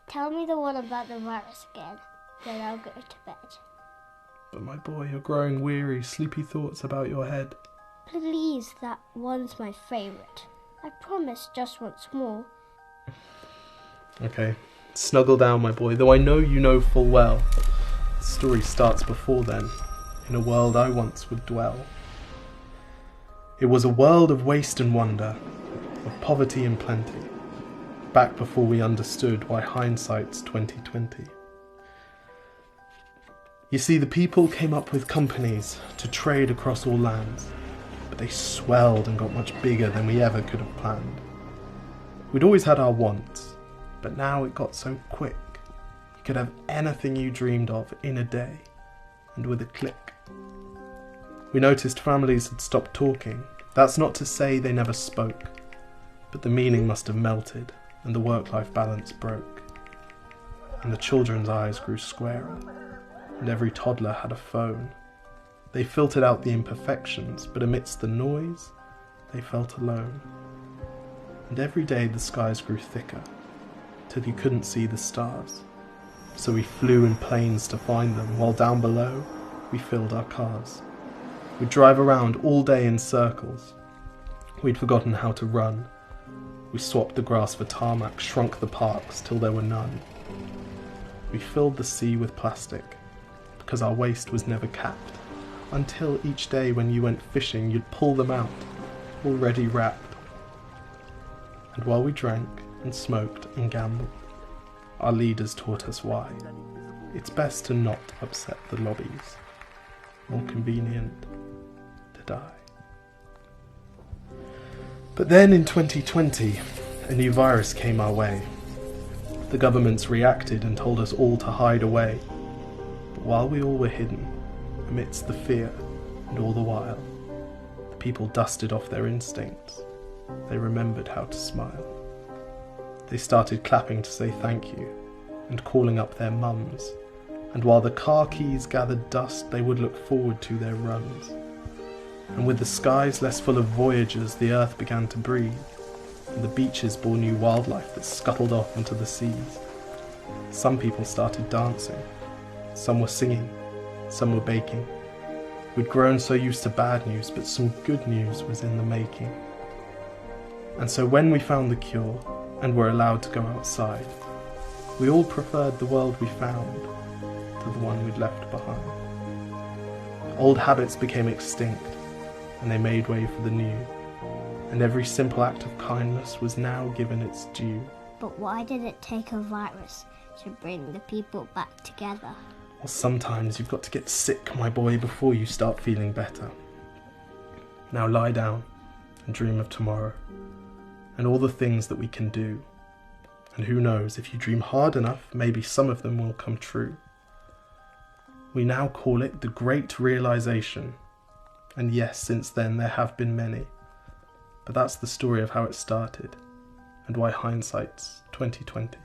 Tell me the one about the virus again, then I'll go to bed. But my boy, you're growing weary, sleepy thoughts about your head. Please, that one's my favourite. I promise just once more. Okay, snuggle down, my boy, though I know you know full well. The story starts before then, in a world I once would dwell. It was a world of waste and wonder, of poverty and plenty, back before we understood why hindsight's 2020. You see, the people came up with companies to trade across all lands, but they swelled and got much bigger than we ever could have planned. We'd always had our wants, but now it got so quick. You could have anything you dreamed of in a day, and with a click. We noticed families had stopped talking. That's not to say they never spoke, but the meaning must have melted, and the work-life balance broke. And the children's eyes grew squarer, and every toddler had a phone. They filtered out the imperfections, but amidst the noise, they felt alone. And every day the skies grew thicker, till you couldn't see the stars. So we flew in planes to find them, while down below, we filled our cars. We'd drive around all day in circles. We'd forgotten how to run. We swapped the grass for tarmac, shrunk the parks till there were none. We filled the sea with plastic, because our waste was never capped, until each day when you went fishing you'd pull them out, already wrapped. And while we drank and smoked and gambled, our leaders taught us why. It's best to not upset the lobbies. More convenient to die. But then in 2020, a new virus came our way. The governments reacted and told us all to hide away. But while we all were hidden, amidst the fear and all the while, the people dusted off their instincts. They remembered how to smile. They started clapping to say thank you and calling up their mums. And while the car keys gathered dust, they would look forward to their runs. And with the skies less full of voyagers, the earth began to breathe, and the beaches bore new wildlife that scuttled off into the seas. Some people started dancing, some were singing, some were baking. We'd grown so used to bad news, but some good news was in the making. And so when we found the cure, and were allowed to go outside, we all preferred the world we found to the one we'd left behind. Old habits became extinct, and they made way for the new, and every simple act of kindness was now given its due. But why did it take a virus to bring the people back together? Well, sometimes you've got to get sick, my boy, before you start feeling better. Now lie down and dream of tomorrow, and all the things that we can do. And who knows, if you dream hard enough, maybe some of them will come true. We now call it the Great Realization. And yes, since then there have been many. But that's the story of how it started, and why hindsight's 2020.